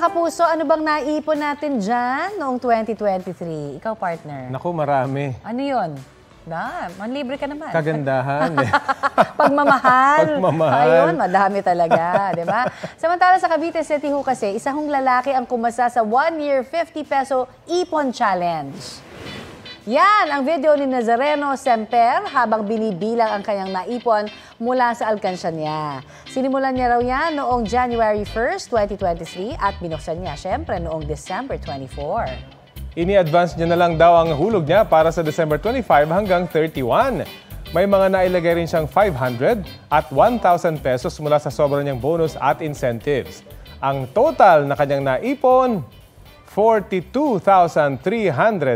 kapuso, ano bang naipon natin dyan noong 2023? Ikaw, partner. Naku, marami. Ano yun? Manlibre ka naman. Kagandahan. Pagmamahal. Pagmamahal. Ayun, madami talaga, di ba? Samantala sa Cavite City ho kasi, isang lalaki ang kumasa sa 1-year 50 peso ipon challenge. Yan ang video ni Nazareno Semper habang binibilang ang kanyang naipon mula sa alkansya niya. Sinimulan niya raw yan noong January 1st, 2023 at binuksan niya syempre noong December 24. Ini-advance niya na lang daw ang hulog niya para sa December 25 hanggang 31. May mga nailagay rin siyang 500 at 1,000 pesos mula sa sobra niyang bonus at incentives. Ang total na kanyang naipon, 42,300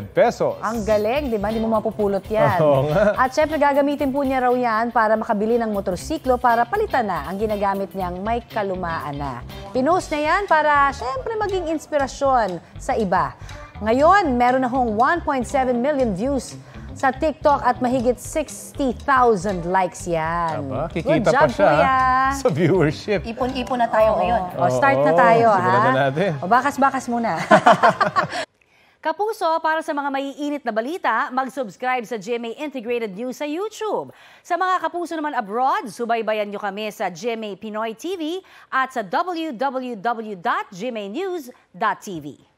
pesos. Ang galing, di ba? Hindi mo mapupulot yan. Oo nga. At syempre gagamitin po niya raw yan para makabili ng motorsiklo para palitan na ang ginagamit niyang may kalumaan na. Pinost niya yan para syempre maging inspirasyon sa iba. Ngayon, meron na hong 1.7 million views sa TikTok at mahigit 60,000 likes yan. Aba, Good kikita job, pa siya kuya. sa viewership. Ipon-ipon na tayo ngayon. O, start na tayo, simulan ha? na natin. O, bakas-bakas muna. Kapuso, para sa mga maiinit na balita, mag-subscribe sa GMA Integrated News sa YouTube. Sa mga kapuso naman abroad, subaybayan nyo kami sa GMA Pinoy TV at sa www.gmanews.tv.